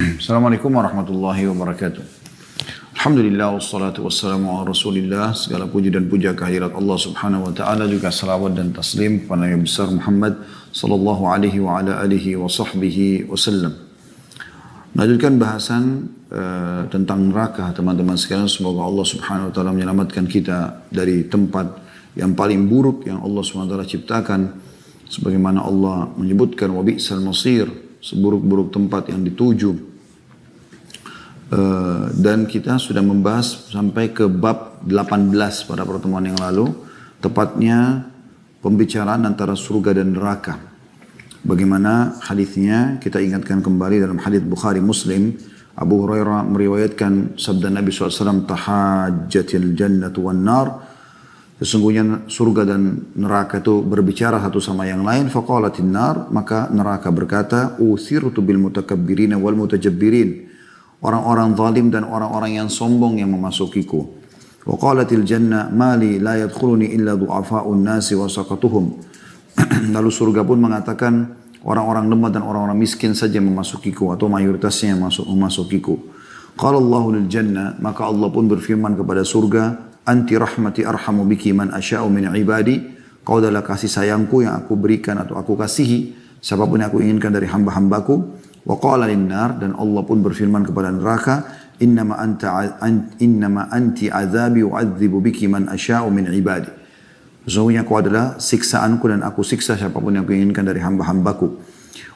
Assalamualaikum warahmatullahi wabarakatuh. Alhamdulillah wassalatu wassalamu ala rasulillah. Segala puji dan puja kehadirat Allah subhanahu wa ta'ala. Juga salawat dan taslim kepada Nabi besar Muhammad sallallahu alaihi wa ala alihi wa sahbihi wasallam. Melanjutkan bahasan tentang neraka teman-teman sekalian. Semoga Allah subhanahu wa ta'ala menyelamatkan kita dari tempat yang paling buruk yang Allah subhanahu wa ta'ala ciptakan. Sebagaimana Allah menyebutkan wa bi'sal masir, seburuk-buruk tempat yang dituju. Dan kita sudah membahas sampai ke bab 18 pada pertemuan yang lalu, tepatnya pembicaraan antara surga dan neraka. Bagaimana hadisnya kita ingatkan kembali dalam hadis Bukhari Muslim. Abu Hurairah meriwayatkan sabda Nabi SAW, tahajjatil jannatu wan nar, sesungguhnya surga dan neraka itu berbicara satu sama yang lain. Faqalatin nar, maka neraka berkata, uthirtu bil mutakabbirina wal mutajabbirin, orang-orang zalim dan orang-orang yang sombong yang memasukiku. Wa qalatil janna mali la yadkhuluni illa du'afa'un nasi wa saqatuhum. Lalu surga pun mengatakan orang-orang lemah dan orang-orang miskin saja memasukiku, atau mayoritasnya yang memasukiku. Qala Allahu lil janna, maka Allah pun berfirman kepada surga, anti rahmati arhamu biki man asya'u min ibadi. Kau adalah kasih sayangku yang aku berikan atau aku kasihi siapapun yang aku inginkan dari hamba-hambaku. Wa qala linnar, dan Allah pun berfirman kepada neraka, innama anti azabi u'adzibu biki man asya'u min ibadi. Sesungguhnya kau adalah siksaanku dan aku siksa siapapun yang aku inginkan dari hamba-hambaku.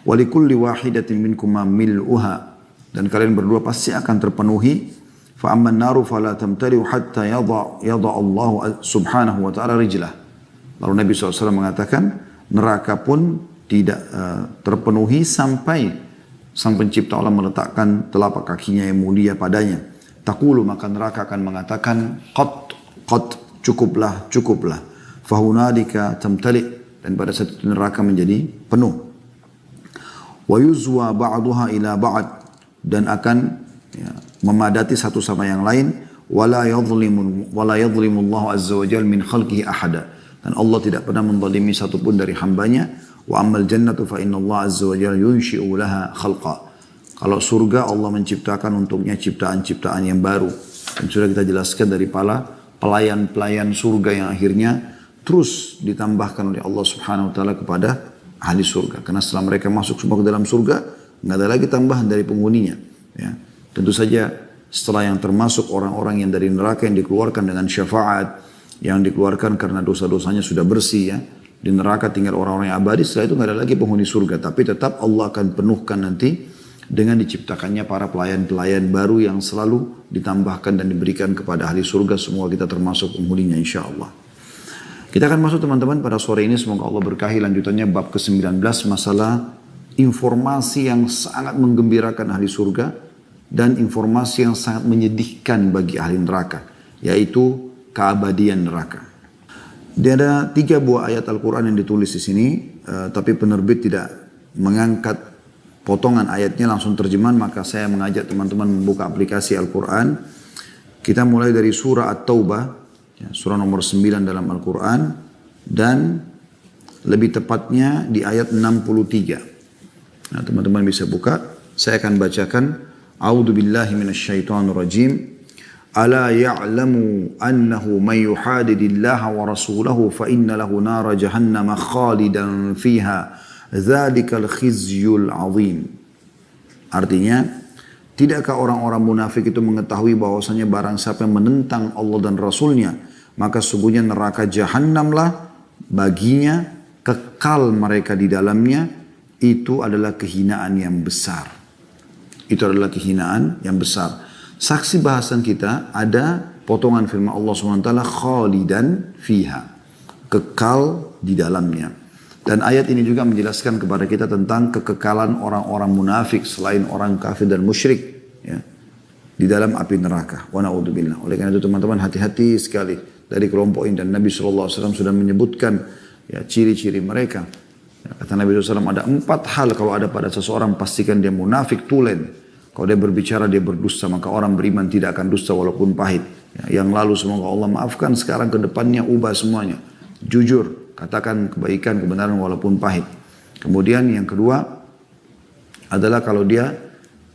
Wa likulli wahidatin minkuma mil'uha, dan kalian berdua pasti akan terpenuhi. Fa amman naru fala tamtali'u hatta yadha Allah subhanahu wa ta'ala rijlah. Lalu Nabi SAW mengatakan neraka pun tidak terpenuhi sampai Sang Pencipta Allah meletakkan telapak kakinya yang mulia padanya. Taqulu, maka neraka akan mengatakan, qat, cukuplah, cukuplah. Fahunalika tamtali, dan pada saat itu neraka menjadi penuh. Wa yuzwa ba'duha ila ba'd, dan akan memadati satu sama yang lain. Wala yadhlimu Allah azza wa jalla min khalqihi ahada, dan Allah tidak pernah menzalimi satupun dari hambanya. Wa ammal jannatu fa inna Allah azza wa jalla yunshi'u laha khalqa. Kalau surga Allah menciptakan untuknya ciptaan-ciptaan yang baru. Dan sudah kita jelaskan dari para pelayan-pelayan surga yang akhirnya terus ditambahkan oleh Allah subhanahu wa ta'ala kepada ahli surga. Karena setelah mereka masuk semua ke dalam surga, nggak ada lagi tambahan dari penghuninya. Ya. Tentu saja setelah yang termasuk orang-orang yang dari neraka yang dikeluarkan dengan syafaat, yang dikeluarkan karena dosa-dosanya sudah bersih ya. Di neraka tinggal orang-orang yang abadi, setelah itu nggak ada lagi penghuni surga. Tapi tetap Allah akan penuhkan nanti dengan diciptakannya para pelayan-pelayan baru yang selalu ditambahkan dan diberikan kepada ahli surga. Semua kita termasuk penghuninya insya Allah. Kita akan masuk teman-teman pada sore ini, semoga Allah berkahi lanjutannya bab ke-19, masalah informasi yang sangat menggembirakan ahli surga dan informasi yang sangat menyedihkan bagi ahli neraka, yaitu keabadian neraka. Dia ada 3 buah ayat Al-Quran yang ditulis di sini, tapi penerbit tidak mengangkat potongan ayatnya langsung terjemahan, maka saya mengajak teman-teman membuka aplikasi Al-Quran. Kita mulai dari surah At-Taubah, ya, surah nomor 9 dalam Al-Quran, dan lebih tepatnya di ayat 63. Nah, teman-teman bisa buka, saya akan bacakan. A'udzu billahi minasyaitonir rajim. ألا يعلم أنه من يحادد الله ورسوله فإن له نار جهنم خالدا فيها ذلك الخزي العظيم. Artinya, tidakkah orang-orang munafik itu mengetahui bahwasanya barang siapa yang menentang Allah dan Rasulnya, maka sungguhnya neraka jahanamlah baginya, kekal mereka di dalamnya, itu adalah kehinaan yang besar. Itu adalah kehinaan yang besar. Saksi bahasan kita ada potongan firman Allah SWT, khalidan fiha, kekal di dalamnya. Dan ayat ini juga menjelaskan kepada kita tentang kekekalan orang-orang munafik selain orang kafir dan musyrik ya, di dalam api neraka. Wa na'udzubillah. Oleh karena itu teman-teman hati-hati sekali dari kelompok ini, dan Nabi SAW sudah menyebutkan ya, ciri-ciri mereka. Ya, kata Nabi SAW ada 4 hal kalau ada pada seseorang, pastikan dia munafik tulen. Kalau dia berbicara, dia berdusta, maka orang beriman tidak akan dusta walaupun pahit. Ya, yang lalu semoga Allah maafkan, sekarang ke depannya ubah semuanya. Jujur, katakan kebaikan, kebenaran walaupun pahit. Kemudian yang kedua adalah kalau dia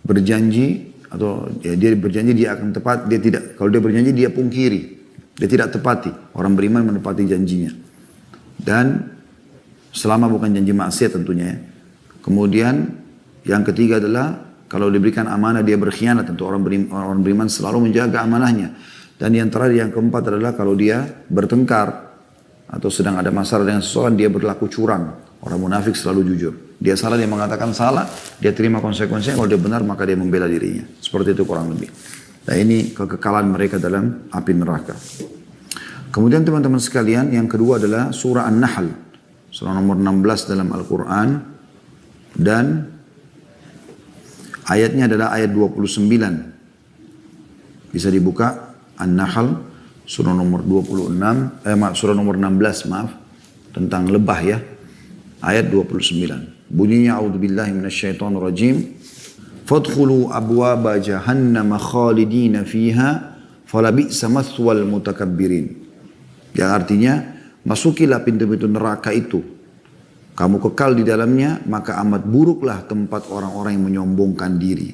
berjanji atau ya, dia berjanji dia akan tepat, dia tidak. Kalau dia berjanji dia pungkiri, dia tidak tepati. Orang beriman menepati janjinya. Dan selama bukan janji maksiat tentunya ya. Kemudian yang ketiga adalah kalau diberikan amanah dia berkhianat. Tentu orang beriman selalu menjaga amanahnya. Dan yang terakhir yang keempat adalah kalau dia bertengkar atau sedang ada masalah dengan seseorang, dia berlaku curang. Orang munafik selalu jujur. Dia salah, dia mengatakan salah, dia terima konsekuensinya. Kalau dia benar, maka dia membela dirinya. Seperti itu kurang lebih. Nah ini kekekalan mereka dalam api neraka. Kemudian teman-teman sekalian, yang kedua adalah surah An-Nahl. Surah nomor 16 dalam Al-Quran. Dan ayatnya adalah ayat 29. Bisa dibuka An-Nahl surah nomor surah nomor 16 maaf, tentang lebah ya. Ayat 29. Bunyinya a'udzubillahi minasyaitonirrajim. Fadkhulu abwaba jahannam khalidina fiha falabi'sa mathwal mutakabbirin. Yang artinya, masukilah pintu-pintu neraka itu. Kamu kekal di dalamnya, maka amat buruklah tempat orang-orang yang menyombongkan diri.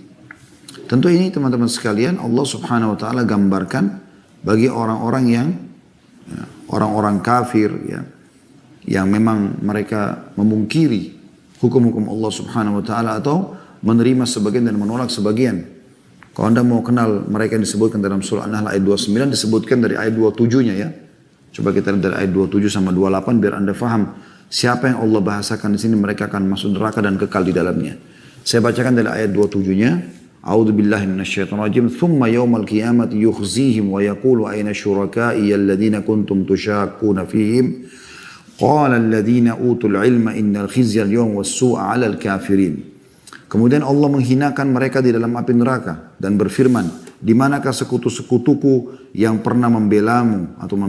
Tentu ini teman-teman sekalian, Allah subhanahu wa ta'ala gambarkan bagi orang-orang yang orang-orang kafir ya, yang memang mereka memungkiri hukum-hukum Allah subhanahu wa ta'ala atau menerima sebagian dan menolak sebagian. Kalau anda mau kenal mereka yang disebutkan dalam surah An-Nahl ayat 29, disebutkan dari ayat 27-nya ya. Coba kita lihat dari ayat 27 sama 28 biar anda faham siapa yang Allah bahasakan di sini mereka akan masuk neraka dan kekal di dalamnya. Saya bacakan dari ayat 27-nya. A'udzu billahi minasyaitonir rajim. Tsumma yaumal qiyamati yukhzihim wa yaqulu ayna syuraka'i alladziina kuntum tusyakkuna fihim. Qala alladziina utul ilma innal khizya al-yawma was-su'a 'alal kafirin. Kemudian Allah menghinakan mereka di dalam api neraka dan berfirman, di manakah sekutu-sekutuku yang pernah membelamu atau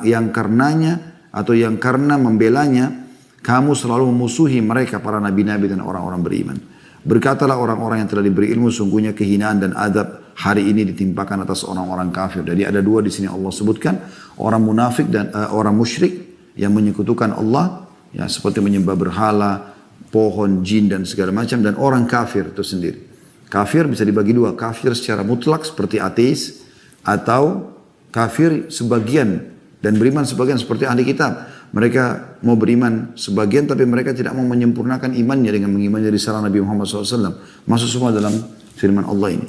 yang karenanya atau yang karena membelanya kamu selalu memusuhi mereka para nabi-nabi dan orang-orang beriman. Berkatalah orang-orang yang telah diberi ilmu, sungguhnya kehinaan dan adab hari ini ditimpakan atas orang-orang kafir. Jadi ada dua di sini Allah sebutkan, orang munafik dan orang musyrik yang menyekutukan Allah, ya seperti menyembah berhala, pohon, jin dan segala macam, dan orang kafir itu sendiri. Kafir bisa dibagi dua, kafir secara mutlak seperti ateis, atau kafir sebagian dan beriman sebagian seperti ahli kitab. Mereka mau beriman sebagian tapi mereka tidak mau menyempurnakan imannya dengan mengimani risalah Nabi Muhammad SAW. Masuk semua dalam firman Allah ini.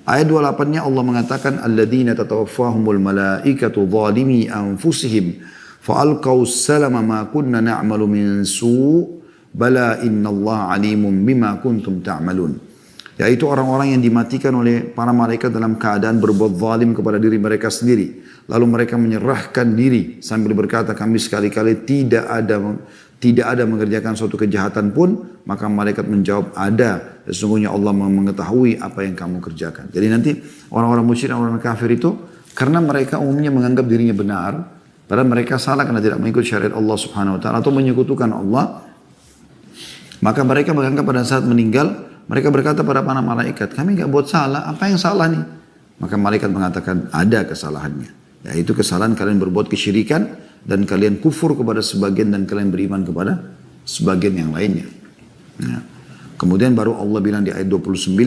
Ayat 28-nya Allah mengatakan, alladzina tatawaffahumul malaikatu zalimi anfusihim fa'alqaw salama ma kunna na'malu min su' bala innallaha alimun bima kuntum ta'malun. Yaitu orang-orang yang dimatikan oleh para malaikat dalam keadaan berbuat zalim kepada diri mereka sendiri. Lalu mereka menyerahkan diri sambil berkata, kami sekali-kali tidak ada mengerjakan suatu kejahatan pun. Maka malaikat menjawab, ada. Sesungguhnya Allah mengetahui apa yang kamu kerjakan. Jadi nanti orang-orang musyrik dan orang kafir itu, karena mereka umumnya menganggap dirinya benar, padahal mereka salah karena tidak mengikut syariat Allah subhanahu wa ta'ala atau menyekutukan Allah. Maka mereka menganggap pada saat meninggal, mereka berkata pada para malaikat, kami enggak buat salah, apa yang salah nih? Maka malaikat mengatakan, ada kesalahannya. Yaitu kesalahan kalian berbuat kesyirikan dan kalian kufur kepada sebagian dan kalian beriman kepada sebagian yang lainnya. Ya. Kemudian baru Allah bilang di ayat 29,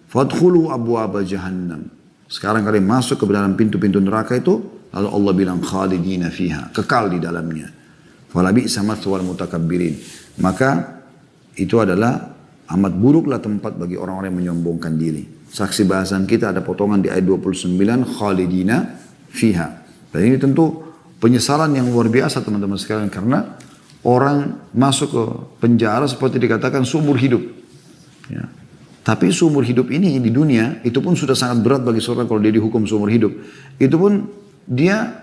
fadkhulu abwaaba jahannam. Sekarang kalian masuk ke dalam pintu-pintu neraka itu, lalu Allah bilang khalidina fiha, kekal di dalamnya. Falabi'sa mathwal mutakabbirin. Maka itu adalah amat buruklah tempat bagi orang-orang yang menyombongkan diri. Saksi bahasan kita ada potongan di ayat 29, khalidina fiha. Dan ini tentu penyesalan yang luar biasa teman-teman sekalian, karena orang masuk ke penjara seperti dikatakan seumur hidup. Ya. Tapi seumur hidup ini di dunia itu pun sudah sangat berat bagi seorang kalau dia dihukum seumur hidup. Itu pun dia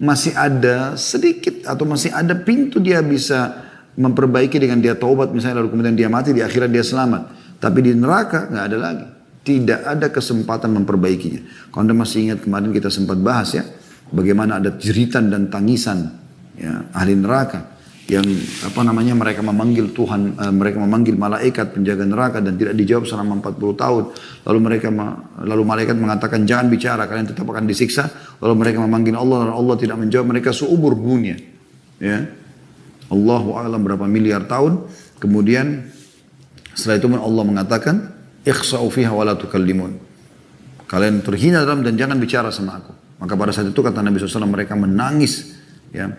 masih ada sedikit atau masih ada pintu dia bisa memperbaiki dengan dia taubat misalnya, lalu kemudian dia mati, di akhirat dia selamat. Tapi di neraka nggak ada lagi. Tidak ada kesempatan memperbaikinya. Kalau Anda masih ingat kemarin kita sempat bahas ya, bagaimana ada jeritan dan tangisan ya, ahli neraka yang mereka memanggil Tuhan, mereka memanggil malaikat penjaga neraka dan tidak dijawab selama 40 tahun. Lalu malaikat mengatakan jangan bicara, kalian tetap akan disiksa. Lalu mereka memanggil Allah dan Allah tidak menjawab, mereka seumur dunia. Ya. Allahu a'lam berapa miliar tahun. Kemudian setelah itu Allah mengatakan, ikhsa'u fiha wa la tukallimun. Kalian terhina dalam dan jangan bicara sama aku. Maka pada saat itu kata Nabi SAW mereka menangis. Ya,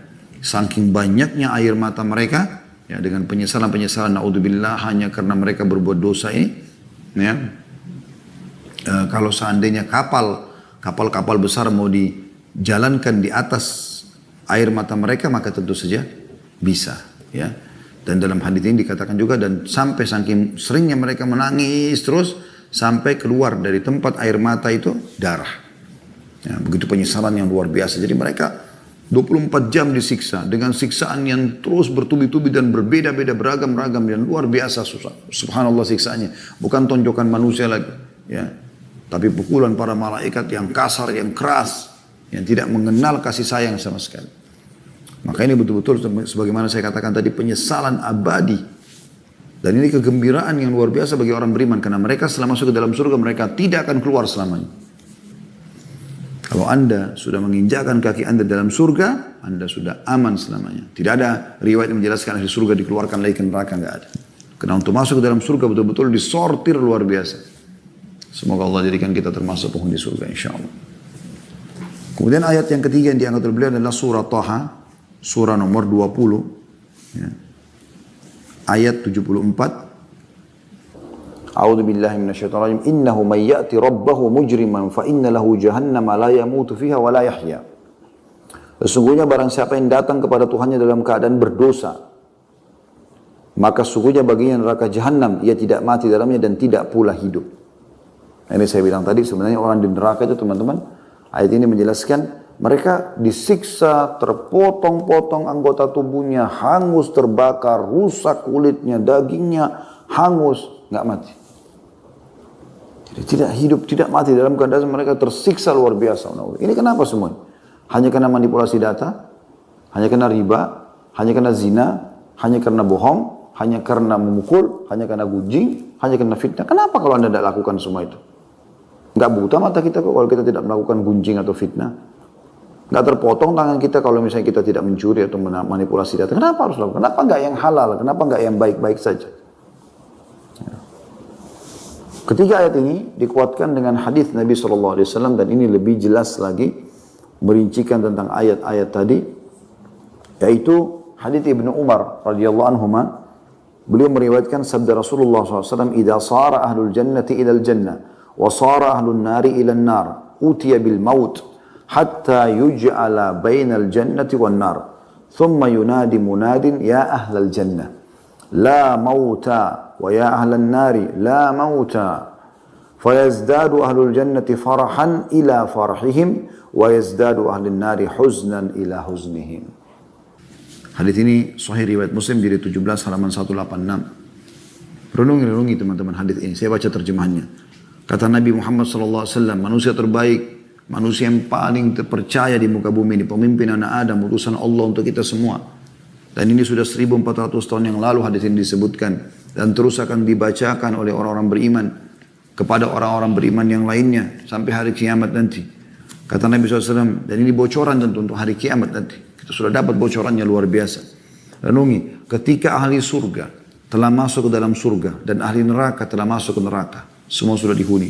saking banyaknya air mata mereka. Ya, dengan penyesalan-penyesalan. Na'udzubillah hanya karena mereka berbuat dosa ini. Ya, kalau seandainya kapal besar mau dijalankan di atas air mata mereka maka tentu saja bisa. Ya. Dan dalam hadits ini dikatakan juga dan sampai saking seringnya mereka menangis terus sampai keluar dari tempat air mata itu darah. Ya, begitu penyesalan yang luar biasa. Jadi mereka 24 jam disiksa dengan siksaan yang terus bertubi-tubi dan berbeda-beda beragam-ragam dan luar biasa susah. Subhanallah siksaannya. Bukan tonjokan manusia lagi. Ya. Tapi pukulan para malaikat yang kasar, yang keras. Yang tidak mengenal kasih sayang sama sekali. Maka ini betul-betul sebagaimana saya katakan tadi penyesalan abadi. Dan ini kegembiraan yang luar biasa bagi orang beriman. Karena mereka setelah masuk ke dalam surga mereka tidak akan keluar selamanya. Kalau anda sudah menginjakkan kaki anda dalam surga, anda sudah aman selamanya. Tidak ada riwayat yang menjelaskan ahli surga dikeluarkan lagi ke neraka, enggak ada. Karena untuk masuk ke dalam surga betul-betul disortir luar biasa. Semoga Allah jadikan kita termasuk penghuni surga insyaAllah. Kemudian ayat yang ketiga yang diangkat oleh beliau adalah surah Taha. Surah nomor 20 ya. Ayat 74. A'udzu billahi minasyaitonir rajim. Innahu may ya'ti rabbahu mujriman fa inna lahu jahannama la yamutu fiha wa la yahya. Sesungguhnya barang siapa yang datang kepada Tuhannya dalam keadaan berdosa, maka sesungguhnya baginya neraka jahanam, ia tidak mati dalamnya dan tidak pula hidup. Ini saya bilang tadi sebenarnya orang di neraka itu teman-teman, ayat ini menjelaskan mereka disiksa, terpotong-potong anggota tubuhnya, hangus, terbakar, rusak kulitnya, dagingnya, hangus, nggak mati. Jadi tidak hidup, tidak mati dalam keadaan mereka tersiksa luar biasa. Ini kenapa semua? Hanya karena manipulasi data, hanya karena riba, hanya karena zina, hanya karena bohong, hanya karena memukul, hanya karena gunjing, hanya karena fitnah. Kenapa kalau anda tidak lakukan semua itu? Nggak buta mata kita kok kalau kita tidak melakukan gunjing atau fitnah. Nggak terpotong tangan kita kalau misalnya kita tidak mencuri atau manipulasi data. Kenapa harus lakukan? Kenapa nggak yang halal? Kenapa nggak yang baik-baik saja? Ketiga ayat ini dikuatkan dengan hadis Nabi SAW dan ini lebih jelas lagi merincikan tentang ayat-ayat tadi, yaitu hadis Ibnu Umar radhiyallahu anhuma. Beliau meriwayatkan sabda Rasulullah SAW, "Idza sara ahlul jannati ilal jannah wa sara ahlun nari ilal nar, utiya bil maut." Hatta yuj'ala bainal jannati wan nar. Thumma yunadi munadin ya ahlal jannah. La mauta wa ya ahlan nari la mauta. Fayazdadu ahlul jannati farahan ila farahihim wa yazdadu ahlun nari huznan ila huznihim. Hadis ini sahih riwayat Muslim jilid 17 halaman 186. Renungi teman-teman hadis ini. Saya baca terjemahannya. Kata Nabi Muhammad SAW, manusia terbaik, manusia yang paling terpercaya di muka bumi ini, pemimpin anak Adam, utusan Allah untuk kita semua. Dan ini sudah 1400 tahun yang lalu hadis ini disebutkan. Dan terus akan dibacakan oleh orang-orang beriman kepada orang-orang beriman yang lainnya sampai hari kiamat nanti. Kata Nabi SAW, dan ini bocoran tentu untuk hari kiamat nanti. Kita sudah dapat bocorannya luar biasa. Renungi, ketika ahli surga telah masuk ke dalam surga dan ahli neraka telah masuk ke neraka, semua sudah dihuni.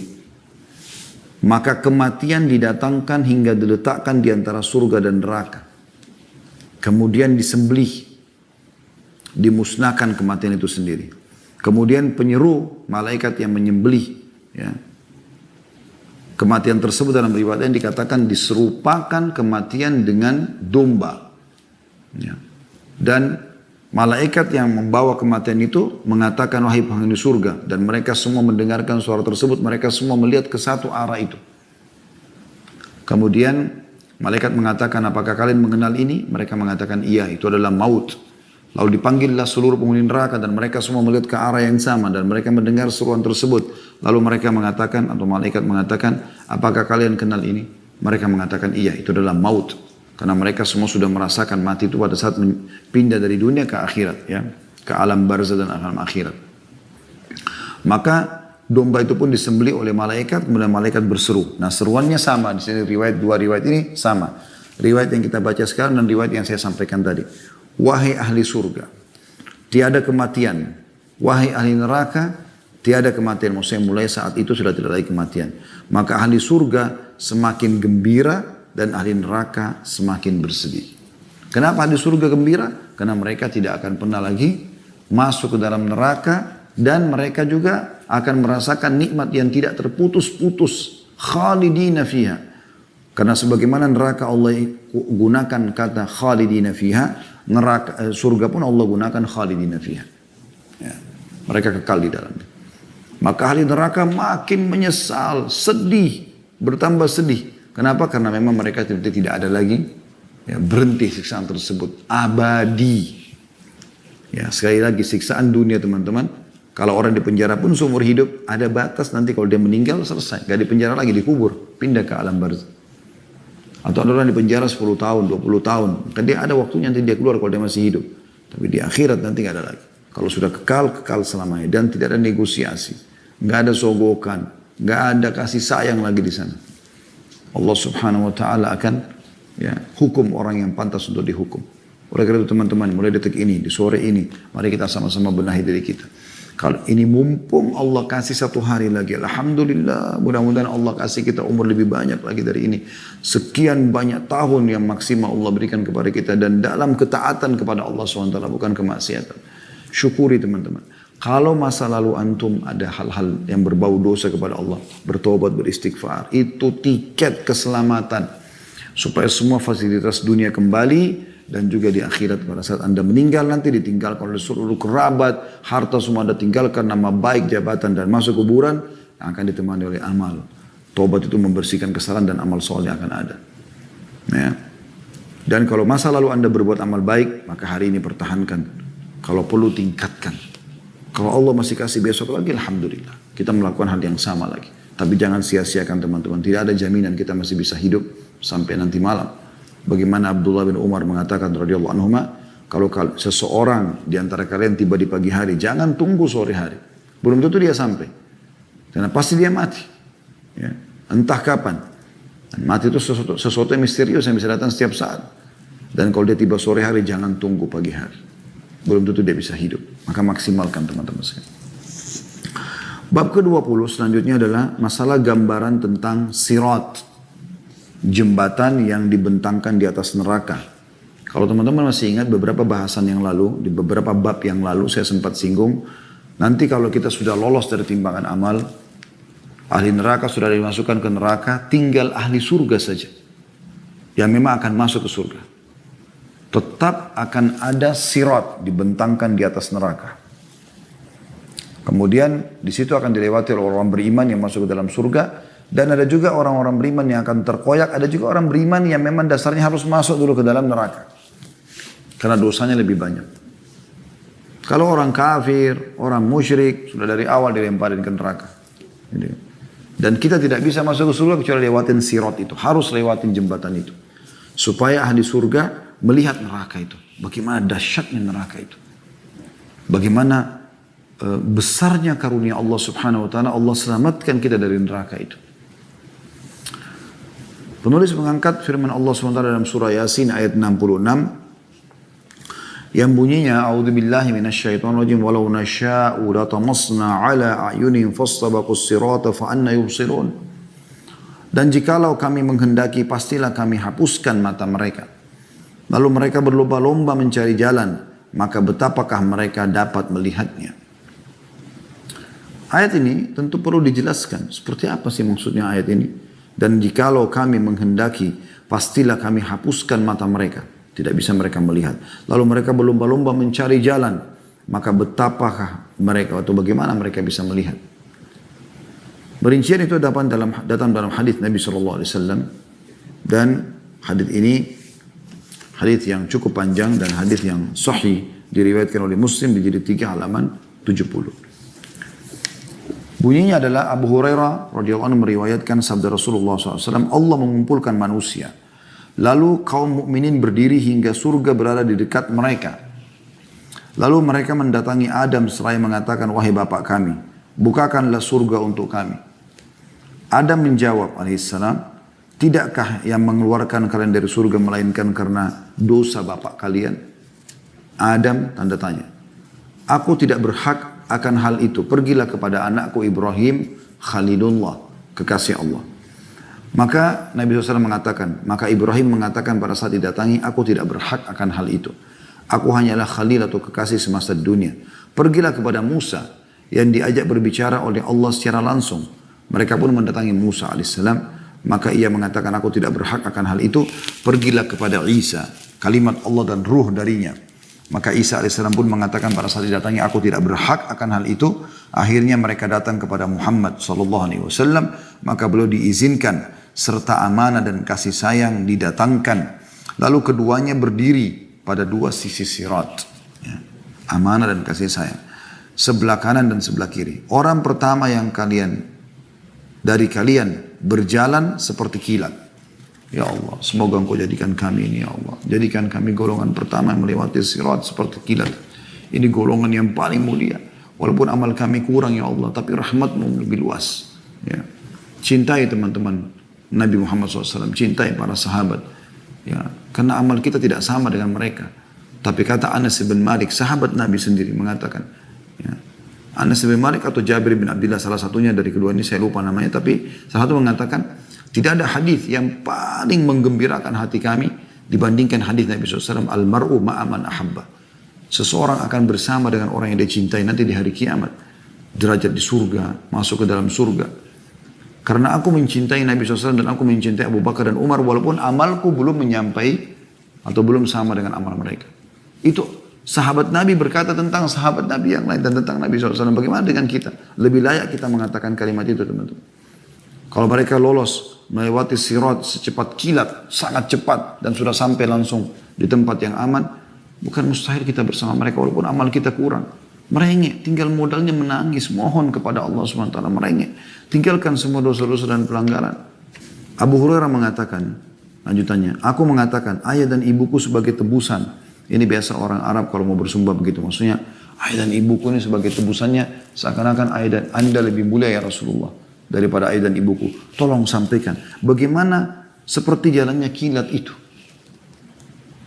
Maka kematian didatangkan hingga diletakkan di antara surga dan neraka. Kemudian disembelih, dimusnahkan kematian itu sendiri. Kemudian penyeru malaikat yang menyembelih, ya, kematian tersebut dalam riwayat yang dikatakan diserupakan kematian dengan domba. Ya. Dan malaikat yang membawa kematian itu mengatakan wahai penghuni surga, dan mereka semua mendengarkan suara tersebut, mereka semua melihat ke satu arah itu. Kemudian malaikat mengatakan apakah kalian mengenal ini? Mereka mengatakan iya, itu adalah maut. Lalu dipanggillah seluruh penghuni neraka dan mereka semua melihat ke arah yang sama dan mereka mendengar seruan tersebut. Lalu mereka mengatakan atau malaikat mengatakan apakah kalian kenal ini? Mereka mengatakan iya, itu adalah maut. Karena mereka semua sudah merasakan mati itu pada saat pindah dari dunia ke akhirat, ya, ke alam barzah dan alam akhirat. Maka domba itu pun disembelih oleh malaikat, kemudian malaikat berseru. Nah, seruannya sama di sini, dua riwayat ini sama. Riwayat yang kita baca sekarang dan riwayat yang saya sampaikan tadi. Wahai ahli surga, tiada kematian. Wahai ahli neraka, Tiada kematian, maksudnya mulai saat itu sudah tidak lagi kematian. Maka ahli surga semakin gembira dan ahli neraka semakin bersedih. Kenapa ahli surga gembira? Karena mereka tidak akan pernah lagi masuk ke dalam neraka dan mereka juga akan merasakan nikmat yang tidak terputus-putus. Khalidina fiha. Karena sebagaimana neraka Allah gunakan kata khalidina fiha, neraka, surga pun Allah gunakan khalidina fiha. Ya, mereka kekal di dalamnya. Maka ahli neraka makin menyesal, sedih, bertambah sedih. Kenapa? Karena memang mereka tidak ada lagi berhenti siksaan tersebut. Abadi. Ya, sekali lagi siksaan dunia teman-teman. Kalau orang di penjara pun seumur hidup ada batas, nanti kalau dia meninggal selesai. Gak di penjara lagi, dikubur. Pindah ke alam barzakh. Atau ada orang di penjara 10 tahun, 20 tahun. Kan dia ada waktunya nanti dia keluar kalau dia masih hidup. Tapi di akhirat nanti gak ada lagi. Kalau sudah kekal, kekal selamanya. Dan tidak ada negosiasi. Nggak ada sogokan, nggak ada kasih sayang lagi di sana. Allah Subhanahu Wa Taala akan hukum orang yang pantas untuk dihukum. Oleh karena itu teman-teman, mulai detik ini, di sore ini, mari kita sama-sama benahi diri kita. Kalau ini mumpung Allah kasih satu hari lagi, alhamdulillah, mudah-mudahan Allah kasih kita umur lebih banyak lagi dari ini. Sekian banyak tahun yang maksimal Allah berikan kepada kita dan dalam ketaatan kepada Allah SWT, bukan kemaksiatan. Syukuri teman-teman. Kalau masa lalu antum ada hal-hal yang berbau dosa kepada Allah, bertobat, beristighfar, itu tiket keselamatan. Supaya semua fasilitas dunia kembali dan juga di akhirat pada saat anda meninggal nanti ditinggalkan oleh seluruh kerabat, harta semua anda tinggalkan, nama baik, jabatan dan masuk kuburan yang akan ditemani oleh amal. Tobat itu membersihkan kesalahan dan amal soleh akan ada. Ya. Dan kalau masa lalu anda berbuat amal baik, maka hari ini pertahankan. Kalau perlu tingkatkan. Kalau Allah masih kasih besok lagi, alhamdulillah. Kita melakukan hal yang sama lagi. Tapi jangan sia-siakan teman-teman. Tidak ada jaminan kita masih bisa hidup sampai nanti malam. Bagaimana Abdullah bin Umar mengatakan radhiyallahu anhuma, kalau seseorang di antara kalian tiba di pagi hari, jangan tunggu sore hari. Belum tentu dia sampai. Karena pasti dia mati. Ya. Entah kapan. Dan mati itu sesuatu yang misterius yang bisa datang setiap saat. Dan kalau dia tiba sore hari, jangan tunggu pagi hari. Belum tentu dia bisa hidup. Maka maksimalkan teman-teman sekalian. Bab ke-20 selanjutnya adalah masalah gambaran tentang sirat. Jembatan yang dibentangkan di atas neraka. Kalau teman-teman masih ingat beberapa bahasan yang lalu, di beberapa bab yang lalu saya sempat singgung. Nanti kalau kita sudah lolos dari timbangan amal, ahli neraka sudah dimasukkan ke neraka, tinggal ahli surga saja. Yang memang akan masuk ke surga. Tetap akan ada sirat dibentangkan di atas neraka. Kemudian di situ akan dilewati oleh orang beriman yang masuk ke dalam surga. Dan ada juga orang-orang beriman yang akan terkoyak. Ada juga orang beriman yang memang dasarnya harus masuk dulu ke dalam neraka. Karena dosanya lebih banyak. Kalau orang kafir, orang musyrik, sudah dari awal dilemparin ke neraka. Dan kita tidak bisa masuk ke surga kecuali lewatin sirat itu. Harus lewatin jembatan itu. Supaya ahli surga melihat neraka itu. Bagaimana dahsyatnya neraka itu. Bagaimana besarnya karunia Allah Subhanahu Wa Taala. Allah selamatkan kita dari neraka itu. Penulis mengangkat firman Allah SWT dalam surah Yasin ayat 66 yang bunyinya a'udzubillahi minasyaitonirrajim walau nasya'u latamasna 'ala a'yunihim fastabaqus sirata fa anna yubsirun. Dan jikalau kami menghendaki pastilah kami hapuskan mata mereka. Lalu mereka berlomba-lomba mencari jalan, maka betapakah mereka dapat melihatnya. Ayat ini tentu perlu dijelaskan. Seperti apa sih maksudnya ayat ini? Dan jikalau kami menghendaki, pastilah kami hapuskan mata mereka. Tidak bisa mereka melihat. Lalu mereka berlomba-lomba mencari jalan. Maka betapakah mereka atau bagaimana mereka bisa melihat. Perincian itu datang dalam hadis Nabi SAW. Dan hadis ini, hadis yang cukup panjang dan hadis yang sahih. Diriwayatkan oleh Muslim di jilid 3 halaman 70. Bunyinya adalah Abu Hurairah radhiyallahu anhu meriwayatkan sabda Rasulullah SAW, Allah mengumpulkan manusia. Lalu kaum mukminin berdiri hingga surga berada di dekat mereka. Lalu mereka mendatangi Adam seraya mengatakan, wahai bapak kami, bukakanlah surga untuk kami. Adam menjawab alaihissalam, tidakkah yang mengeluarkan kalian dari surga melainkan karena dosa bapak kalian? Adam tanda tanya. Aku tidak berhak akan hal itu. Pergilah kepada anakku Ibrahim Khalilullah, kekasih Allah. Maka Nabi SAW mengatakan, maka Ibrahim mengatakan pada saat didatangi, aku tidak berhak akan hal itu. Aku hanyalah Khalil atau kekasih semasa dunia. Pergilah kepada Musa yang diajak berbicara oleh Allah secara langsung. Mereka pun mendatangi Musa alaihissalam. Maka ia mengatakan, aku tidak berhak akan hal itu. Pergilah kepada Isa, kalimat Allah dan ruh darinya. Maka Isa alaihissalam pun mengatakan pada saat didatangi, aku tidak berhak akan hal itu. Akhirnya mereka datang kepada Muhammad SAW. Maka beliau diizinkan serta amanah dan kasih sayang didatangkan. Lalu keduanya berdiri pada dua sisi sirat. Ya. Amanah dan kasih sayang. Sebelah kanan dan sebelah kiri. Orang pertama yang dari kalian berjalan seperti kilat. Ya Allah, semoga Engkau jadikan kami ini, ya Allah. Jadikan kami golongan pertama yang melewati sirat seperti kilat. Ini golongan yang paling mulia. Walaupun amal kami kurang, ya Allah, tapi rahmat-Mu lebih luas. Ya. Cintai teman-teman Nabi Muhammad SAW, cintai para sahabat. Ya, karena amal kita tidak sama dengan mereka. Tapi kata Anas bin Malik, sahabat Nabi sendiri mengatakan, ya, Anas bin Malik atau Jabir bin Abdullah, salah satunya dari kedua ini saya lupa namanya, tapi salah satu mengatakan, tidak ada hadis yang paling menggembirakan hati kami dibandingkan hadis Nabi SAW, al-mar'u ma'aman ahabba. Seseorang akan bersama dengan orang yang dia cintai nanti di hari kiamat. Derajat di surga, masuk ke dalam surga. Karena aku mencintai Nabi SAW dan aku mencintai Abu Bakar dan Umar walaupun amalku belum menyampai atau belum sama dengan amal mereka. Itu sahabat Nabi berkata tentang sahabat Nabi yang lain dan tentang Nabi SAW. Bagaimana dengan kita? Lebih layak kita mengatakan kalimat itu, teman-teman. Kalau mereka lolos melewati sirat secepat kilat, sangat cepat dan sudah sampai langsung di tempat yang aman, bukan mustahil kita bersama mereka walaupun amal kita kurang. Merengek, tinggal modalnya menangis, mohon kepada Allah SWT, merengek. Tinggalkan semua dosa-dosa dan pelanggaran. Abu Hurairah mengatakan, lanjutannya, aku mengatakan ayah dan ibuku sebagai tebusan. Ini biasa orang Arab kalau mau bersumpah begitu. Maksudnya, ayah dan ibuku ini sebagai tebusannya, seakan-akan ayah dan anda lebih mulia ya Rasulullah daripada ayah dan ibuku. Tolong sampaikan, bagaimana seperti jalannya kilat itu.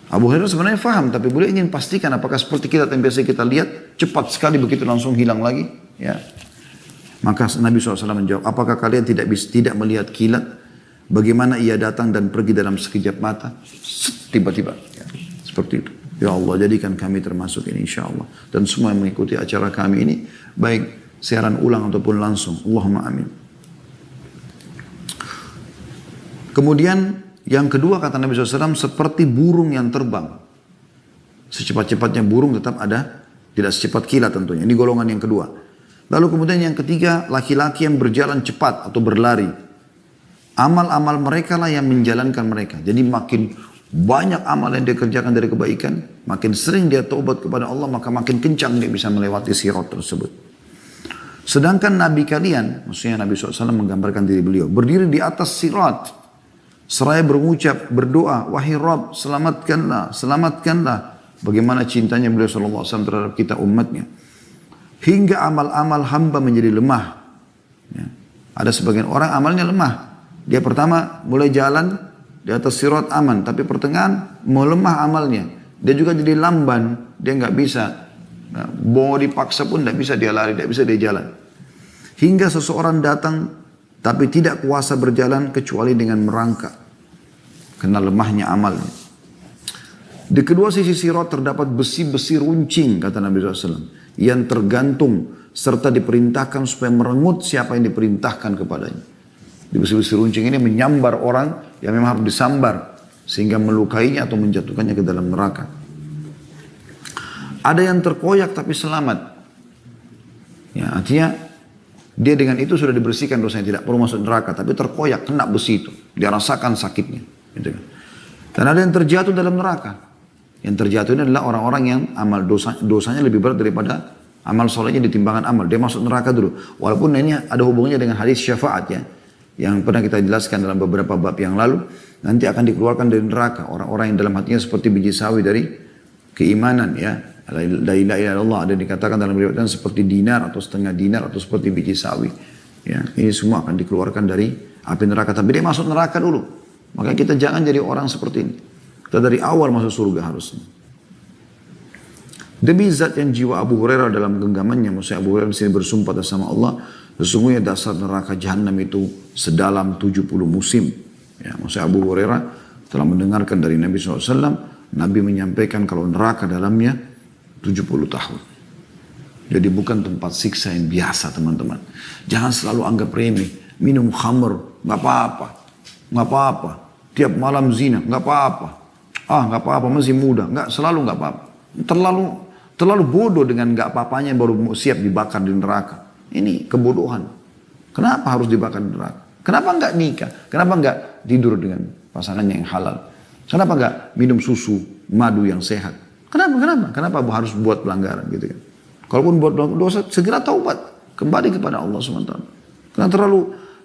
Abu Hurairah sebenarnya faham, tapi beliau ingin pastikan apakah seperti kilat yang biasa kita lihat, cepat sekali begitu langsung hilang lagi. Ya. Maka Nabi SAW menjawab, apakah kalian tidak melihat kilat? Bagaimana ia datang dan pergi dalam sekejap mata? Tiba-tiba. Ya. Seperti itu. Ya Allah, jadikan kami termasuk ini insya Allah. Dan semua yang mengikuti acara kami ini, baik siaran ulang ataupun langsung. Allahumma amin. Kemudian, yang kedua kata Nabi SAW, seperti burung yang terbang. Secepat-cepatnya burung tetap ada, tidak secepat kilat tentunya. Ini golongan yang kedua. Lalu kemudian yang ketiga, laki-laki yang berjalan cepat atau berlari. Amal-amal mereka lah yang menjalankan mereka. Jadi makin banyak amal yang dia kerjakan dari kebaikan, makin sering dia taubat kepada Allah, maka makin kencang dia bisa melewati sirat tersebut. Sedangkan Nabi kalian, maksudnya Nabi SAW menggambarkan diri beliau, berdiri di atas sirat. Seraya berucap, berdoa, wahai Rabb, selamatkanlah, selamatkanlah. Bagaimana cintanya beliau SAW terhadap kita umatnya. Hingga amal-amal hamba menjadi lemah. Ya. Ada sebagian orang amalnya lemah. Dia pertama mulai jalan di atas sirat aman, tapi pertengahan melemah amalnya. Dia juga jadi lamban, dia nggak bisa. Nah, mau dipaksa pun tidak bisa dia lari, tidak bisa dia jalan. Hingga seseorang datang tapi tidak kuasa berjalan kecuali dengan merangkak. Karena lemahnya amalnya. Di kedua sisi sirat terdapat besi-besi runcing, kata Nabi SAW. Yang tergantung serta diperintahkan supaya merengut siapa yang diperintahkan kepadanya. Di besi-besi runcing ini menyambar orang yang memang harus disambar. Sehingga melukainya atau menjatuhkannya ke dalam neraka. Ada yang terkoyak tapi selamat. Ya, artinya dia dengan itu sudah dibersihkan dosanya, tidak perlu masuk neraka, tapi terkoyak, kena besi itu. Dia rasakan sakitnya. Gitu kan. Dan ada yang terjatuh dalam neraka. Yang terjatuh ini adalah orang-orang yang amal dosanya lebih berat daripada amal solehnya di timbangan amal. Dia masuk neraka dulu. Walaupun ini ada hubungannya dengan hadis syafaat ya. Yang pernah kita jelaskan dalam beberapa bab yang lalu. Nanti akan dikeluarkan dari neraka. Orang-orang yang dalam hatinya seperti biji sawi dari keimanan ya. La ilaha illallah, ada dikatakan dalam riwayat seperti dinar atau setengah dinar atau seperti biji sawi. Ya, ini semua akan dikeluarkan dari api neraka. Tapi dia masuk neraka dulu. Maka kita jangan jadi orang seperti ini. Kita dari awal masuk surga harusnya. Demi zat yang jiwa Abu Hurairah dalam genggamannya, maksudnya Abu Hurairah di sini bersumpah atas nama Allah, sesungguhnya dasar neraka jahanam itu sedalam 70 musim. Ya, maksudnya Abu Hurairah telah mendengarkan dari Nabi SAW, Nabi menyampaikan kalau neraka dalamnya 70 tahun. Jadi bukan tempat siksa yang biasa, teman-teman. Jangan selalu anggap remeh. Minum khamr, nggak apa-apa. Nggak apa-apa. Tiap malam zina, nggak apa-apa. Nggak apa-apa, masih muda. Nggak, selalu nggak apa-apa. Terlalu bodoh dengan nggak apa-apanya baru siap dibakar di neraka. Ini kebodohan. Kenapa harus dibakar di neraka? Kenapa nggak nikah? Kenapa nggak tidur dengan pasangannya yang halal? Kenapa nggak minum susu, madu yang sehat? Kenapa harus buat pelanggaran gitu kan? Kalaupun buat dosa, segera taubat. Kembali kepada Allah SWT. Karena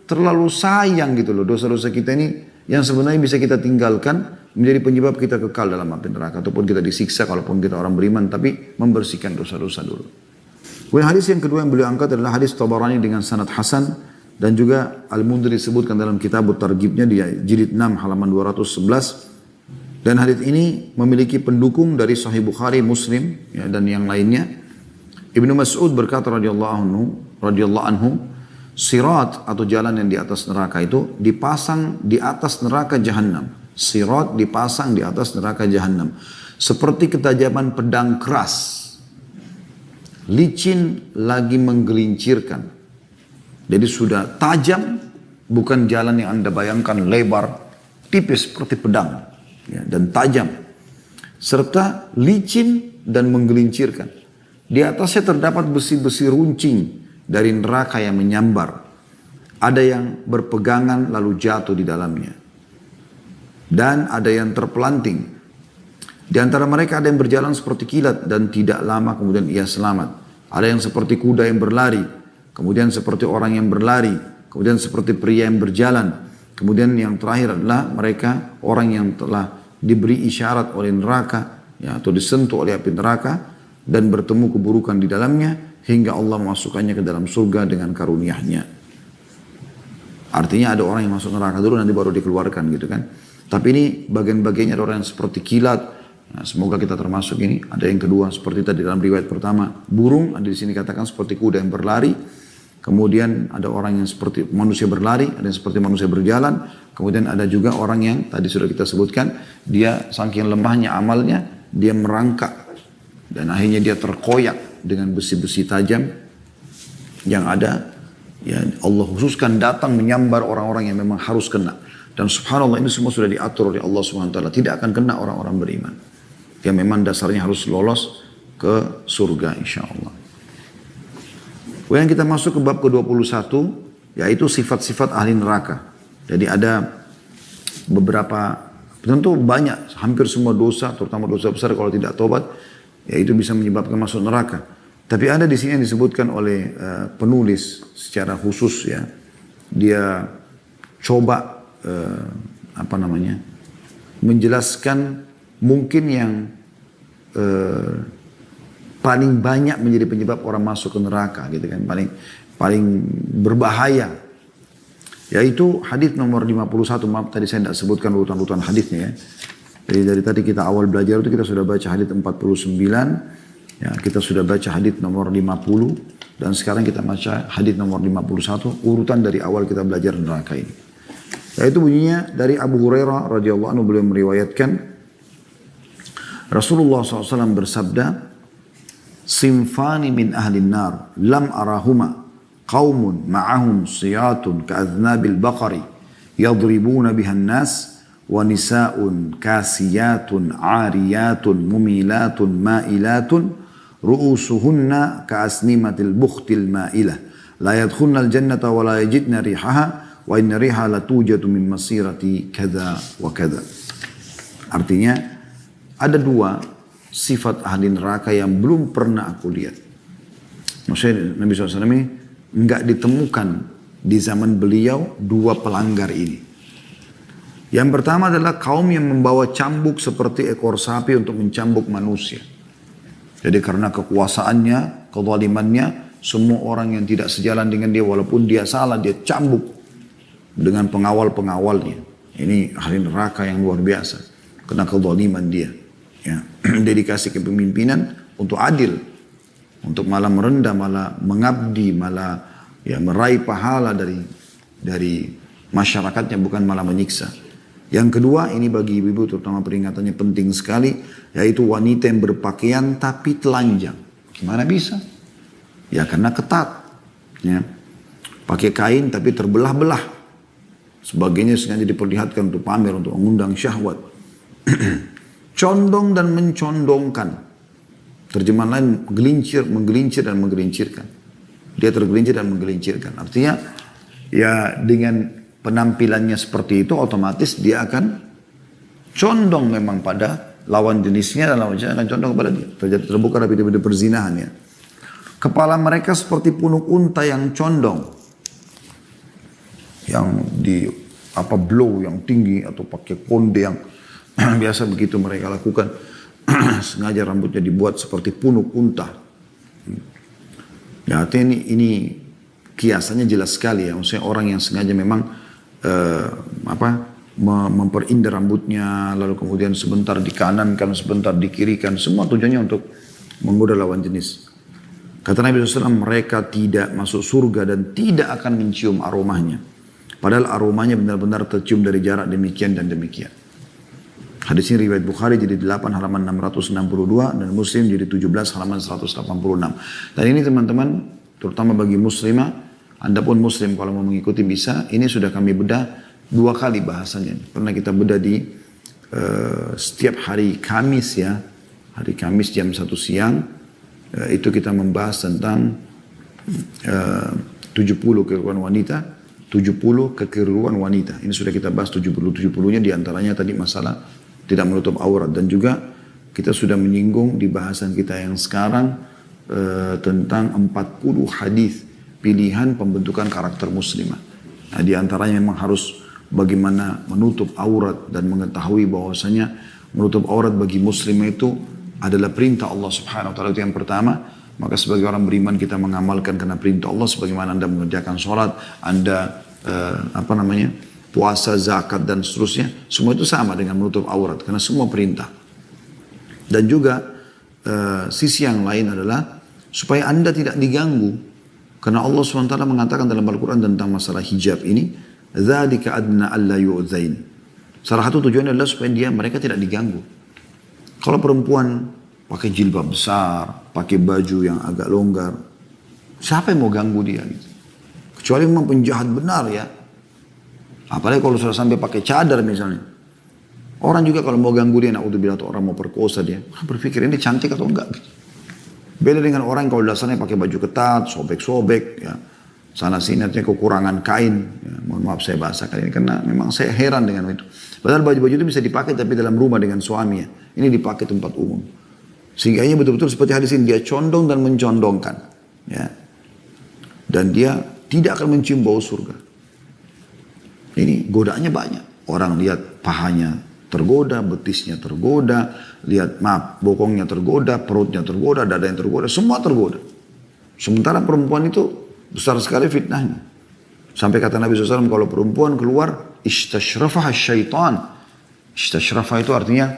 terlalu sayang gitu loh. Dosa-dosa kita ini yang sebenarnya bisa kita tinggalkan menjadi penyebab kita kekal dalam api neraka. Ataupun kita disiksa kalaupun kita orang beriman. Tapi membersihkan dosa-dosa dulu. Kemudian hadis yang kedua yang beliau angkat adalah hadis Tabarani dengan sanad hasan. Dan juga Al-Mundhir disebutkan dalam kitab Targhibnya di jilid 6 halaman 211. Dan hadis ini memiliki pendukung dari Sahih Bukhari, Muslim ya, dan yang lainnya. Ibnu Mas'ud berkata radhiyallahu anhu, sirat atau jalan yang di atas neraka itu dipasang di atas neraka jahanam. Sirat dipasang di atas neraka jahanam. Seperti ketajaman pedang keras. Licin lagi menggelincirkan. Jadi sudah tajam, bukan jalan yang Anda bayangkan lebar, tipis seperti pedang. Ya, dan tajam. Serta licin dan menggelincirkan. Di atasnya terdapat besi-besi runcing dari neraka yang menyambar. Ada yang berpegangan lalu jatuh di dalamnya. Dan ada yang terpelanting. Di antara mereka ada yang berjalan seperti kilat dan tidak lama kemudian ia selamat. Ada yang seperti kuda yang berlari. Kemudian seperti orang yang berlari. Kemudian seperti pria yang berjalan. Kemudian yang terakhir adalah mereka orang yang telah diberi isyarat oleh neraka. Ya, atau disentuh oleh api neraka. Dan bertemu keburukan di dalamnya hingga Allah memasukkannya ke dalam surga dengan karunia-Nya. Artinya ada orang yang masuk neraka dulu nanti baru dikeluarkan gitu kan. Tapi ini bagian-bagiannya ada orang yang seperti kilat. Nah, semoga kita termasuk ini. Ada yang kedua seperti tadi dalam riwayat pertama burung, ada di sini katakan seperti kuda yang berlari. Kemudian ada orang yang seperti manusia berlari, ada yang seperti manusia berjalan. Kemudian ada juga orang yang tadi sudah kita sebutkan, dia saking lemahnya amalnya, dia merangkak. Dan akhirnya dia terkoyak dengan besi-besi tajam yang ada. Ya, Allah khususkan datang menyambar orang-orang yang memang harus kena. Dan subhanallah ini semua sudah diatur oleh Allah SWT. Tidak akan kena orang-orang beriman. Yang memang dasarnya harus lolos ke surga insya Allah. Kemudian kita masuk ke bab ke-21. Yaitu sifat-sifat ahli neraka. Jadi ada beberapa, tentu banyak, hampir semua dosa, terutama dosa besar kalau tidak tobat. Ya itu bisa menyebabkan masuk neraka. Tapi ada di sini yang disebutkan oleh penulis secara khusus ya. Dia coba menjelaskan mungkin yang paling banyak menjadi penyebab orang masuk ke neraka gitu kan. Paling berbahaya. Yaitu hadis nomor 51. Maaf tadi saya tidak sebutkan urutan-urutan hadisnya ya. Jadi dari tadi kita awal belajar itu kita sudah baca hadits 49, ya, kita sudah baca hadits nomor 50, dan sekarang kita baca hadits nomor 51, urutan dari awal kita belajar neraka ini. Yaitu bunyinya dari Abu Hurairah radhiyallahu anhu beliau meriwayatkan, Rasulullah SAW bersabda, Sinfani min ahli nar, lam arahuma, qawmun ma'ahum siyatun ka'adnabil baqari, yadribuna bihan nas, ونساء كاسيات عاريات مميلات مائلات رؤوسهن كأسنمة البخت المائلة لا يدخلن الجنة ولا يجدن ريحها وإن ريحها لتوجد من مسيرة كذا وكذا. Artinya ada dua sifat ahli neraka yang belum pernah aku lihat. Maksudnya Nabi SAW ini enggak ditemukan di zaman beliau dua pelanggar ini. Yang pertama adalah kaum yang membawa cambuk seperti ekor sapi untuk mencambuk manusia. Jadi karena kekuasaannya, kezalimannya, semua orang yang tidak sejalan dengan dia walaupun dia salah, dia cambuk dengan pengawal-pengawalnya. Ini ahli neraka yang luar biasa. Karena kezaliman dia. Ya. Dia dikasih kepemimpinan untuk adil, untuk malah merendah, malah mengabdi, malah ya meraih pahala dari masyarakatnya, bukan malah menyiksa. Yang kedua, ini bagi ibu-ibu terutama peringatannya penting sekali, yaitu wanita yang berpakaian tapi telanjang. Gimana bisa? Ya karena ketat. Ya. Pakai kain tapi terbelah-belah. Sebagainya sengaja diperlihatkan untuk pamer, untuk mengundang syahwat. Condong dan mencondongkan. Terjemahan lain, menggelincir dan menggelincirkan. Dia tergelincir dan menggelincirkan. Artinya, ya dengan penampilannya seperti itu, otomatis dia akan condong memang pada lawan jenisnya, dan lawan jenisnya akan condong kepada dia. Terbuka dari perzinahan ya. Kepala mereka seperti punuk unta yang condong. Yang di blow yang tinggi, atau pakai konde yang biasa begitu mereka lakukan. Sengaja rambutnya dibuat seperti punuk unta. Ya artinya ini kiasannya jelas sekali ya. Maksudnya orang yang sengaja memang memperindah rambutnya, lalu kemudian sebentar di kanan kan, sebentar di kiri kan, semua tujuannya untuk menggoda lawan jenis. Kata Nabi SAW, mereka tidak masuk surga dan tidak akan mencium aromanya. Padahal aromanya benar-benar tercium dari jarak demikian dan demikian. Hadis ini riwayat Bukhari jadi 8 halaman 662 dan Muslim jadi 17 halaman 186. Dan ini teman-teman, terutama bagi muslimah, Anda pun muslim kalau mau mengikuti bisa. Ini sudah kami bedah 2 kali bahasanya. Pernah kita bedah di setiap hari Kamis ya. Hari Kamis jam 1 siang. Itu kita membahas tentang 70 kehidupan wanita. 70 kekeliruan wanita. Ini sudah kita bahas 70-70-nya, diantaranya tadi masalah tidak menutup aurat. Dan juga kita sudah menyinggung di bahasan kita yang sekarang tentang 40 hadis pilihan pembentukan karakter muslimah. Nah, diantaranya memang harus bagaimana menutup aurat dan mengetahui bahwasanya menutup aurat bagi muslimah itu adalah perintah Allah Subhanahu wa taala, itu yang pertama. Maka sebagai orang beriman kita mengamalkan karena perintah Allah, sebagaimana Anda mengerjakan sholat, Anda puasa, zakat dan seterusnya, semua itu sama dengan menutup aurat karena semua perintah. Dan juga sisi yang lain adalah supaya Anda tidak diganggu, karena Allah SWT mengatakan dalam Al-Quran tentang masalah hijab ini, dzalika adna alla yu'dzain. Salah satu tujuannya adalah supaya mereka tidak diganggu. Kalau perempuan pakai jilbab besar, pakai baju yang agak longgar, siapa yang mau ganggu dia gitu? Kecuali memang penjahat benar ya. Apalagi kalau sudah sampai pakai cadar misalnya. Orang juga kalau mau ganggu dia, naudzubillah, atau orang mau perkosa dia, berpikir ini cantik atau enggak gitu. Beda dengan orang kalau dasarnya pakai baju ketat, sobek-sobek ya. Sana sini artinya kekurangan kain. Ya, mohon maaf saya bahasa kali ini karena memang saya heran dengan itu. Padahal baju-baju itu bisa dipakai tapi dalam rumah dengan suaminya. Ini dipakai tempat umum. Sehingga ini betul-betul seperti hadis ini, dia condong dan mencondongkan. Ya. Dan dia tidak akan mencium bau surga. Ini godaannya banyak. Orang lihat pahanya tergoda, betisnya tergoda, lihat bokongnya tergoda, perutnya tergoda, dada yang tergoda, semua tergoda. Sementara perempuan itu besar sekali fitnahnya. Sampai kata Nabi SAW, kalau perempuan keluar, istashrafaha syaitan. Istashrafa itu artinya,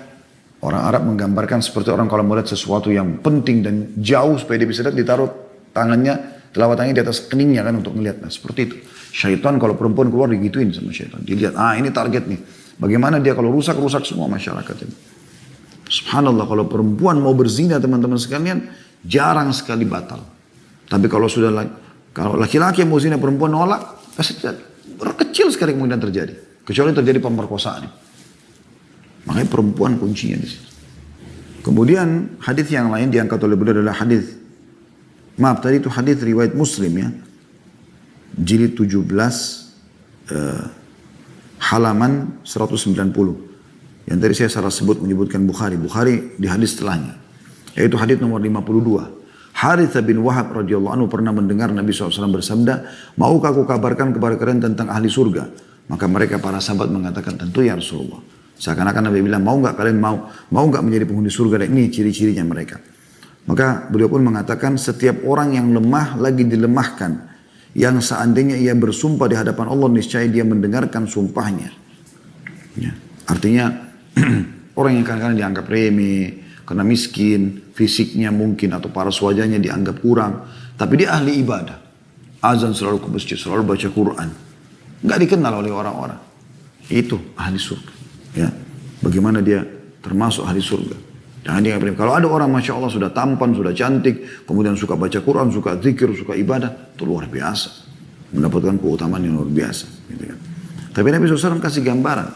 orang Arab menggambarkan seperti orang kalau melihat sesuatu yang penting dan jauh supaya dia bisa lihat, ditaruh tangannya, telapak tangannya di atas keningnya kan untuk melihat. Nah seperti itu. Syaitan kalau perempuan keluar digituin sama syaitan. Dilihat, ini target nih. Bagaimana dia kalau rusak semua masyarakat ini. Subhanallah, kalau perempuan mau berzina teman-teman sekalian, jarang sekali batal. Tapi kalau kalau laki-laki yang mau zina perempuan nolak, pasti kecil sekali kemudian terjadi. Kecuali terjadi pemerkosaan. Makanya perempuan kuncinya di situ. Kemudian hadis yang lain diangkat oleh beliau adalah hadis. Tadi itu hadis riwayat Muslim ya. Jilid 17 halaman 190. Yang tadi saya salah menyebutkan Bukhari. Bukhari di hadis setelahnya. Yaitu hadis nomor 52. Harith bin Wahab radhiyallahu anhu pernah mendengar Nabi SAW bersabda, maukah aku kabarkan kepada kalian tentang ahli surga? Maka mereka para sahabat mengatakan, tentu ya Rasulullah. Seakan-akan Nabi bilang, mau nggak kalian mau nggak menjadi penghuni surga? Dan ini ciri-cirinya mereka. Maka beliau pun mengatakan, setiap orang yang lemah lagi dilemahkan, yang seandainya ia bersumpah di hadapan Allah, niscaya dia mendengarkan sumpahnya. Ya. Artinya orang yang kadang-kadang dianggap remeh, karena miskin, fisiknya mungkin atau paras wajahnya dianggap kurang. Tapi dia ahli ibadah. Azan selalu ke masjid, selalu baca Quran. Nggak dikenal oleh orang-orang. Itu ahli surga. Ya. Bagaimana dia termasuk ahli surga. Jangan dianggap remeh. Kalau ada orang Masya Allah sudah tampan, sudah cantik, kemudian suka baca Quran, suka zikir, suka ibadah, itu luar biasa. Mendapatkan keutamaan yang luar biasa. Gitu kan. Tapi Nabi SAW kasih gambaran.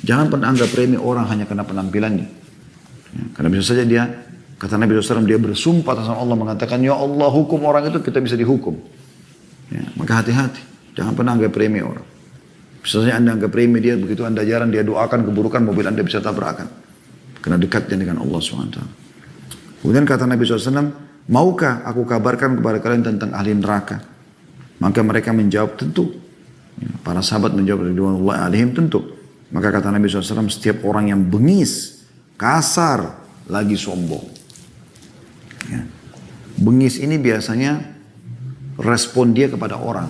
Jangan pernah anggap remeh orang hanya karena penampilannya. Ya, karena bisa saja dia, kata Nabi SAW, dia bersumpah atas Allah mengatakan, ya Allah hukum orang itu kita bisa dihukum. Ya, maka hati-hati. Jangan pernah anggap remeh orang. Bisa saja Anda anggap remeh dia, begitu Anda jarang, dia doakan keburukan, mobil Anda bisa tabrakan. Karena dekatnya dengan Allah SWT. Kemudian kata Nabi SAW, maukah aku kabarkan kepada kalian tentang ahli neraka? Maka mereka menjawab, tentu. Para sahabat menjawab, ridwanullahi alaihim, tentu. Maka kata Nabi SAW, setiap orang yang bengis, kasar, lagi sombong. Ya. Bengis ini biasanya respon dia kepada orang.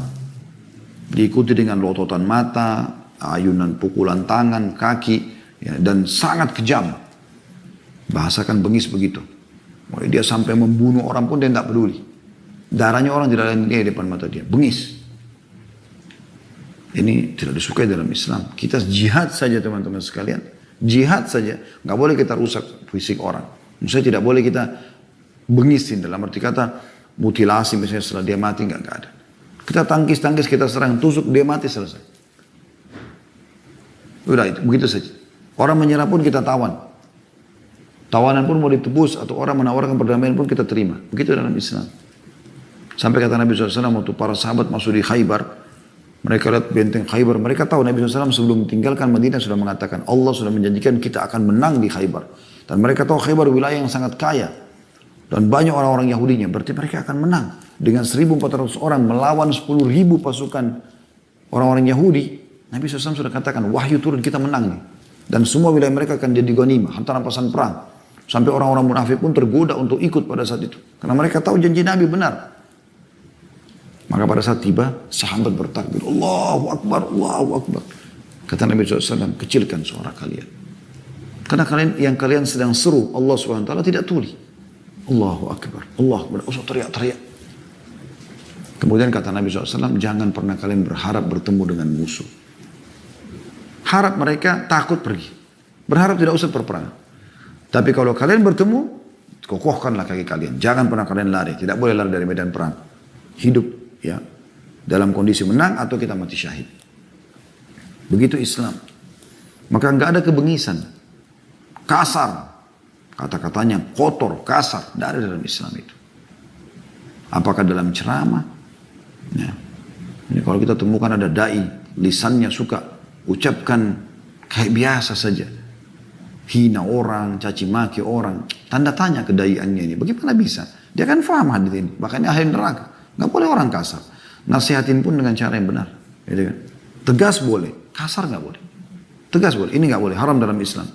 Diikuti dengan lototan mata, ayunan pukulan tangan, kaki, ya, dan sangat kejam. Bahasakan bengis begitu. Mulai dia sampai membunuh orang pun dia tidak peduli. Darahnya orang tidak ada di depan mata dia. Bengis. Ini tidak disukai dalam Islam. Kita jihad saja teman-teman sekalian. Jihad saja. Nggak boleh kita rusak fisik orang. Maksudnya tidak boleh kita bengisin. Dalam arti kata mutilasi misalnya setelah dia mati nggak ada. Kita tangkis-tangkis, kita serang, tusuk, dia mati, selesai. Udah itu, begitu saja. Orang menyerah pun kita tawan. Tawanan pun mau ditebus atau orang menawarkan perdamaian pun kita terima. Begitu dalam Islam. Sampai kata Nabi SAW waktu para sahabat masuk di Khaybar. Mereka lihat benteng Khaybar. Mereka tahu Nabi SAW sebelum meninggalkan Madinah sudah mengatakan Allah sudah menjanjikan kita akan menang di Khaybar. Dan mereka tahu Khaybar wilayah yang sangat kaya. Dan banyak orang-orang Yahudinya. Berarti mereka akan menang. Dengan 1.400 orang melawan 10.000 pasukan orang-orang Yahudi. Nabi SAW sudah katakan wahyu turun kita menang nih. Dan semua wilayah mereka akan jadi ghanimah. Hantaran rampasan perang. Sampai orang-orang munafik pun tergoda untuk ikut pada saat itu. Karena mereka tahu janji Nabi benar. Maka pada saat tiba, sahabat bertakbir. Allahu Akbar, Allahu Akbar. Kata Nabi SAW, kecilkan suara kalian. Karena yang kalian sedang seru, Allah SWT tidak tuli. Allahu Akbar, Allahu Akbar. Usah teriak-teriak. Kemudian kata Nabi SAW, jangan pernah kalian berharap bertemu dengan musuh. Harap mereka takut pergi. Berharap tidak usah berperang. Tapi kalau kalian bertemu, kokohkanlah kaki kalian. Jangan pernah kalian lari. Tidak boleh lari dari medan perang. Hidup ya dalam kondisi menang atau kita mati syahid. Begitu Islam. Maka nggak ada kebengisan. Kasar. Kata-katanya kotor, kasar. Tidak ada dalam Islam itu. Apakah dalam ceramah? Ya. Ini kalau kita temukan ada dai, lisannya suka ucapkan kayak biasa saja. Hina orang, caci maki orang. Tanda tanya kedaiannya ini. Bagaimana bisa? Dia kan faham hadis ini. Bahkan ini ahli neraka. Nggak boleh orang kasar. Nasihatin pun dengan cara yang benar. Gitu kan? Tegas boleh. Kasar nggak boleh. Tegas boleh. Ini nggak boleh. Haram dalam Islam.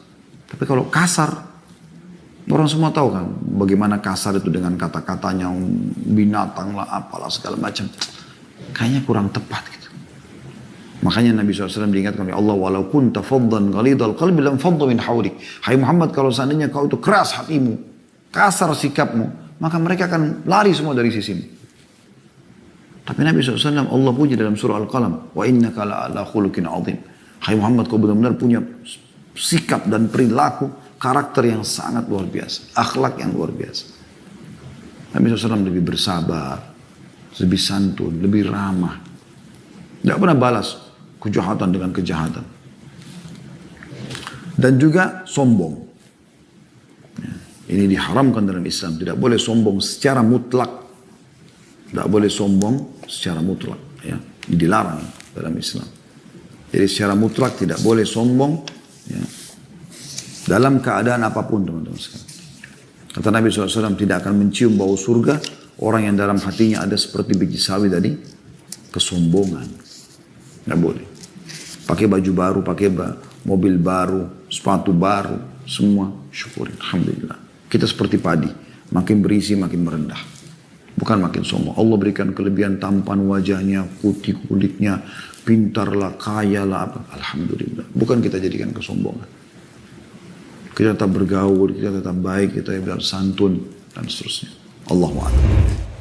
Tapi kalau kasar. Orang semua tahu kan. Bagaimana kasar itu dengan kata-katanya. Binatang lah apalah segala macam. Kayaknya kurang tepat gitu. Makanya Nabi SAW diingatkan oleh Allah, walau kunta faddan ghalidhal qalbi lam faddu min hawlik. Hai Muhammad, kalau seandainya kau itu keras hatimu, kasar sikapmu, maka mereka akan lari semua dari sisimu. Tapi Nabi SAW Allah puji dalam surah Al-Qalam, wa innaka la'ala khuluqin azim. Hai Muhammad, kau benar-benar punya sikap dan perilaku, karakter yang sangat luar biasa, akhlak yang luar biasa. Nabi SAW lebih bersabar, lebih santun, lebih ramah. Tidak pernah balas kejahatan dengan kejahatan. Dan juga sombong. Ya, ini diharamkan dalam Islam. Tidak boleh sombong secara mutlak. Tidak boleh sombong secara mutlak. Ya, ini dilarang dalam Islam. Jadi secara mutlak tidak boleh sombong. Ya, dalam keadaan apapun teman-teman sekalian. Kata Nabi SAW tidak akan mencium bau surga. Orang yang dalam hatinya ada seperti biji sawi tadi. Kesombongan. Nggak boleh. Pakai baju baru, pakai mobil baru, sepatu baru, semua syukurin. Alhamdulillah. Kita seperti padi. Makin berisi, makin merendah. Bukan makin sombong. Allah berikan kelebihan tampan wajahnya, putih kulitnya, pintarlah, kayalah, apa. Alhamdulillah. Bukan kita jadikan kesombongan. kita tetap bergaul, kita tetap baik, kita tetap santun, dan seterusnya. Allahu a'lam.